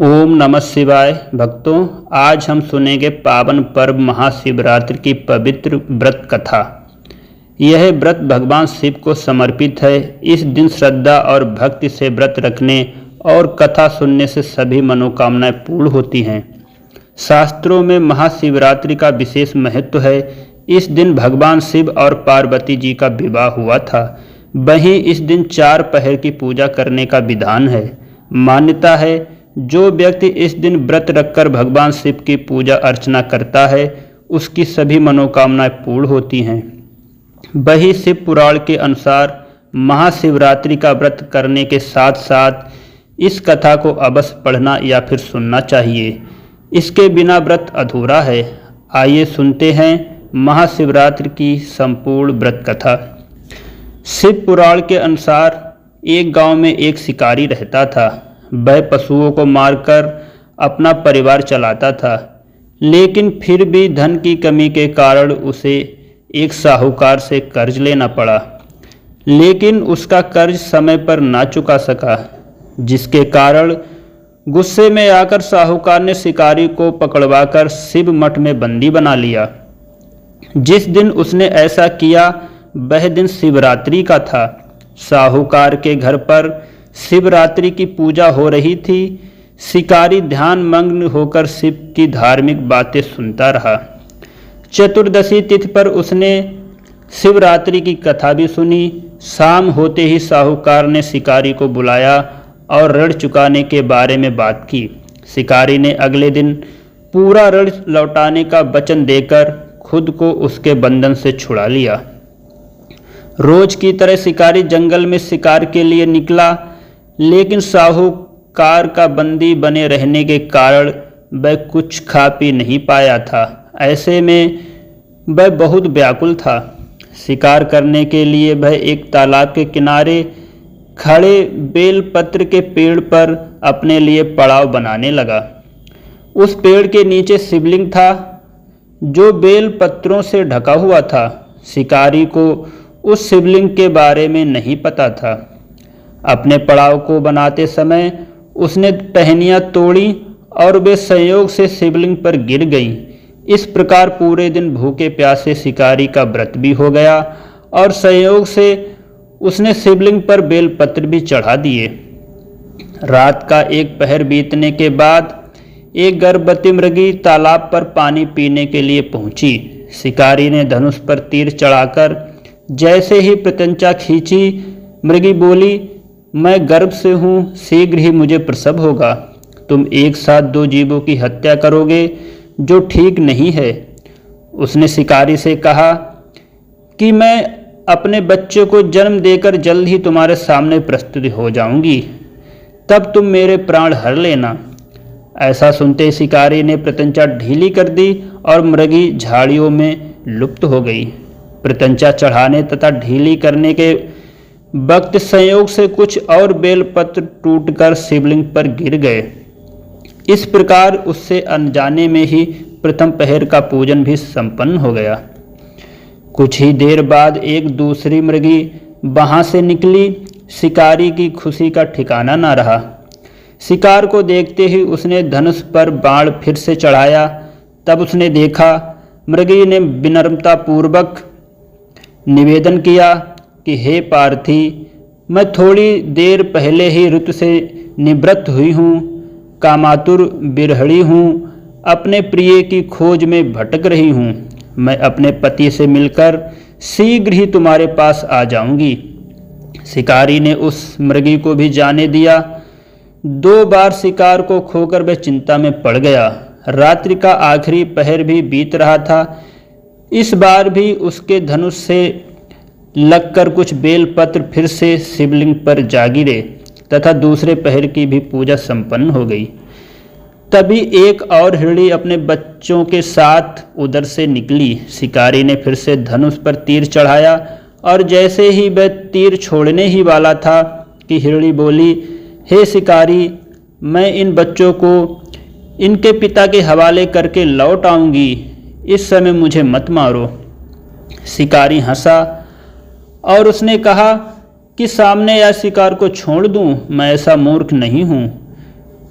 ओम नमः शिवाय। भक्तों, आज हम सुनेंगे पावन पर्व महाशिवरात्रि की पवित्र व्रत कथा। यह व्रत भगवान शिव को समर्पित है। इस दिन श्रद्धा और भक्ति से व्रत रखने और कथा सुनने से सभी मनोकामनाएं पूर्ण होती हैं। शास्त्रों में महाशिवरात्रि का विशेष महत्व है। इस दिन भगवान शिव और पार्वती जी का विवाह हुआ था। वहीं इस दिन 4 पहर की पूजा करने का विधान है। मान्यता है, जो व्यक्ति इस दिन व्रत रखकर भगवान शिव की पूजा अर्चना करता है, उसकी सभी मनोकामनाएं पूर्ण होती हैं। वही शिव पुराण के अनुसार महाशिवरात्रि का व्रत करने के साथ साथ इस कथा को अवश्य पढ़ना या फिर सुनना चाहिए। इसके बिना व्रत अधूरा है। आइए सुनते हैं महाशिवरात्रि की संपूर्ण व्रत कथा। शिव पुराण के अनुसार एक गांव में एक शिकारी रहता था। वह पशुओं को मारकर अपना परिवार चलाता था, लेकिन फिर भी धन की कमी के कारण उसे एक साहूकार से कर्ज लेना पड़ा। लेकिन उसका कर्ज समय पर ना चुका सका, जिसके कारण गुस्से में आकर साहूकार ने शिकारी को पकड़वाकर शिव मठ में बंदी बना लिया। जिस दिन उसने ऐसा किया वह दिन शिवरात्रि का था। साहूकार के घर पर शिवरात्रि की पूजा हो रही थी। शिकारी ध्यान मग्न होकर शिव की धार्मिक बातें सुनता रहा। चतुर्दशी तिथि पर उसने शिवरात्रि की कथा भी सुनी। शाम होते ही साहूकार ने शिकारी को बुलाया और ऋण चुकाने के बारे में बात की। शिकारी ने अगले दिन पूरा ऋण लौटाने का वचन देकर खुद को उसके बंधन से छुड़ा लिया। रोज की तरह शिकारी जंगल में शिकार के लिए निकला, लेकिन साहूकार का बंदी बने रहने के कारण वह कुछ खा पी नहीं पाया था। ऐसे में वह बहुत व्याकुल था। शिकार करने के लिए वह एक तालाब के किनारे खड़े बेलपत्र के पेड़ पर अपने लिए पड़ाव बनाने लगा। उस पेड़ के नीचे शिवलिंग था, जो बेलपत्रों से ढका हुआ था। शिकारी को उस शिवलिंग के बारे में नहीं पता था। अपने पड़ाव को बनाते समय उसने टहनियाँ तोड़ी और वे संयोग से शिवलिंग पर गिर गईं। इस प्रकार पूरे दिन भूखे प्यासे शिकारी का व्रत भी हो गया और संयोग से उसने शिवलिंग पर बेलपत्र भी चढ़ा दिए। रात का एक पहर बीतने के बाद एक गर्भवती मृगी तालाब पर पानी पीने के लिए पहुंची। शिकारी ने धनुष पर तीर चढ़ाकर जैसे ही प्रत्यंचा खींची, मृगी बोली, मैं गर्भ से हूँ, शीघ्र ही मुझे प्रसव होगा। तुम एक साथ 2 जीवों की हत्या करोगे, जो ठीक नहीं है। उसने शिकारी से कहा कि मैं अपने बच्चे को जन्म देकर जल्द ही तुम्हारे सामने प्रस्तुत हो जाऊंगी, तब तुम मेरे प्राण हर लेना। ऐसा सुनते शिकारी ने प्रत्यंचा ढीली कर दी और मृगी झाड़ियों में लुप्त हो गई। प्रत्यंचा चढ़ाने तथा ढीली करने के वक्त संयोग से कुछ और बेलपत्र टूटकर शिवलिंग पर गिर गए। इस प्रकार उससे अनजाने में ही प्रथम पहर का पूजन भी संपन्न हो गया। कुछ ही देर बाद एक दूसरी मृगी वहां से निकली। शिकारी की खुशी का ठिकाना न रहा। शिकार को देखते ही उसने धनुष पर बाण फिर से चढ़ाया। तब उसने देखा, मृगी ने विनम्रता पूर्वक निवेदन किया कि हे पार्थी, मैं थोड़ी देर पहले ही ऋतु से निवृत्त हुई हूँ, कामातुर बिरहड़ी हूँ, अपने प्रिय की खोज में भटक रही हूँ। मैं अपने पति से मिलकर शीघ्र ही तुम्हारे पास आ जाऊंगी। शिकारी ने उस मृगी को भी जाने दिया। 2 बार शिकार को खोकर वह चिंता में पड़ गया। रात्रि का आखिरी पहर भी बीत रहा था। इस बार भी उसके धनुष से लगकर कुछ बेलपत्र फिर से शिवलिंग पर जा गिरे तथा दूसरे पहर की भी पूजा संपन्न हो गई। तभी एक और हिरणी अपने बच्चों के साथ उधर से निकली। शिकारी ने फिर से धनुष पर तीर चढ़ाया और जैसे ही वह तीर छोड़ने ही वाला था कि हिरणी बोली, हे शिकारी, मैं इन बच्चों को इनके पिता के हवाले करके लौट आऊंगी। इस समय मुझे मत मारो। शिकारी हंसा और उसने कहा कि सामने या शिकार को छोड़ दूं, मैं ऐसा मूर्ख नहीं हूं।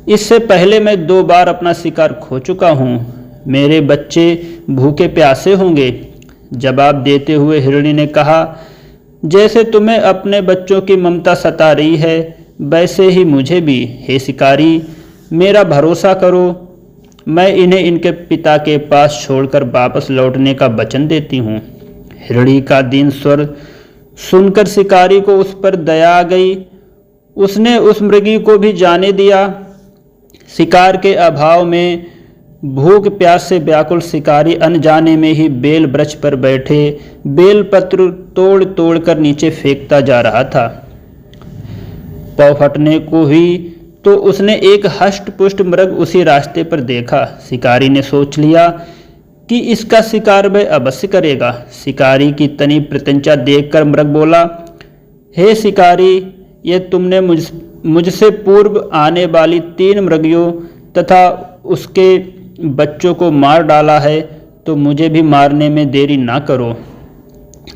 इससे पहले मैं 2 बार अपना शिकार खो चुका हूँ। मेरे बच्चे भूखे प्यासे होंगे। जवाब देते हुए हिरणी ने कहा, जैसे तुम्हें अपने बच्चों की ममता सता रही है, वैसे ही मुझे भी। हे शिकारी, मेरा भरोसा करो, मैं इन्हें इनके पिता के पास छोड़कर वापस लौटने का वचन देती हूँ। हिरणी का दीन स्वर सुनकर शिकारी को उस पर दया आ गई। उसने उस मृगी को भी जाने दिया। शिकार के अभाव में भूख प्यास से व्याकुल शिकारी अनजाने में ही बेल वृक्ष पर बैठे बेल पत्र तोड़ तोड़ कर नीचे फेंकता जा रहा था। पाँव फटने को हुई तो उसने एक हष्ट पुष्ट मृग उसी रास्ते पर देखा। शिकारी ने सोच लिया कि इसका शिकार वह अवश्य करेगा। शिकारी की तनी प्रत्यंचा देखकर मृग बोला, हे शिकारी, ये तुमने मुझसे पूर्व आने वाली 3 मृगियों तथा उसके बच्चों को मार डाला है, तो मुझे भी मारने में देरी ना करो,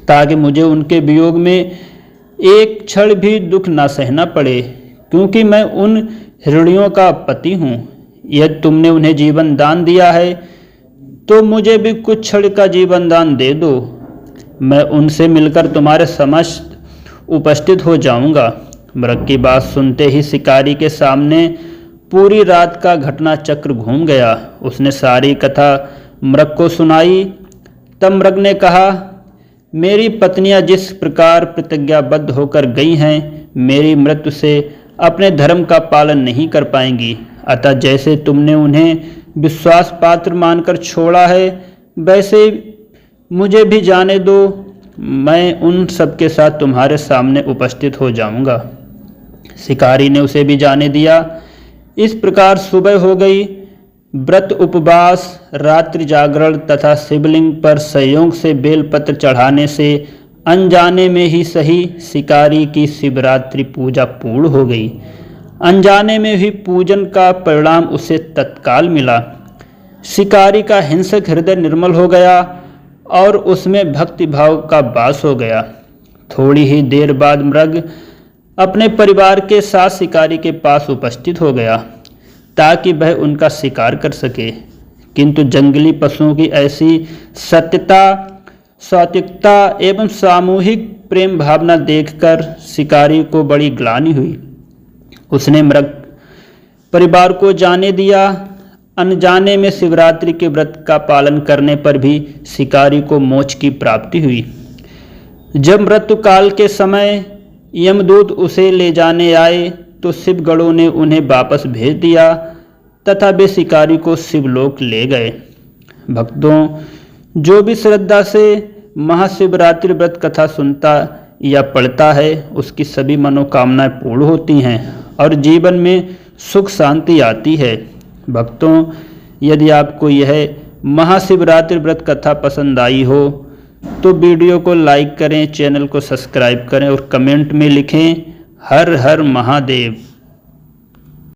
ताकि मुझे उनके वियोग में एक क्षण भी दुख ना सहना पड़े, क्योंकि मैं उन हिरणियों का पति हूँ। यदि तुमने उन्हें जीवन दान दिया है तो मुझे भी कुछ क्षण का जीवन दान दे दो। मैं उनसे मिलकर तुम्हारे समक्ष उपस्थित हो जाऊंगा। मृग की बात सुनते ही शिकारी के सामने पूरी रात का घटना चक्र घूम गया। उसने सारी कथा मृग को सुनाई। तब मृग ने कहा, मेरी पत्नियां जिस प्रकार प्रतिज्ञाबद्ध होकर गई हैं, मेरी मृत्यु से अपने धर्म का पालन नहीं कर पाएंगी। अतः जैसे तुमने उन्हें विश्वास पात्र मानकर छोड़ा है, वैसे मुझे भी जाने दो। मैं उन सबके साथ तुम्हारे सामने उपस्थित हो जाऊंगा। शिकारी ने उसे भी जाने दिया। इस प्रकार सुबह हो गई। व्रत उपवास, रात्रि जागरण तथा शिवलिंग पर संयोग से बेलपत्र चढ़ाने से अनजाने में ही सही शिकारी की शिवरात्रि पूजा पूर्ण हो गई। अनजाने में भी पूजन का परिणाम उसे तत्काल मिला। शिकारी का हिंसक हृदय निर्मल हो गया और उसमें भक्ति भाव का वास हो गया। थोड़ी ही देर बाद मृग अपने परिवार के साथ शिकारी के पास उपस्थित हो गया, ताकि वह उनका शिकार कर सके। किंतु जंगली पशुओं की ऐसी सत्यता, सात्विकता एवं सामूहिक प्रेम भावना देखकर शिकारी को बड़ी ग्लानि हुई। उसने मृग परिवार को जाने दिया। अनजाने में शिवरात्रि के व्रत का पालन करने पर भी शिकारी को मोक्ष की प्राप्ति हुई। जब मृत्यु काल के समय यमदूत उसे ले जाने आए तो शिवगणों ने उन्हें वापस भेज दिया तथा वे शिकारी को शिवलोक ले गए। भक्तों, जो भी श्रद्धा से महाशिवरात्रि व्रत कथा सुनता या पढ़ता है, उसकी सभी मनोकामनाएं पूर्ण होती हैं और जीवन में सुख शांति आती है। भक्तों, यदि आपको यह महाशिवरात्रि व्रत कथा पसंद आई हो तो वीडियो को लाइक करें, चैनल को सब्सक्राइब करें और कमेंट में लिखें, हर हर महादेव।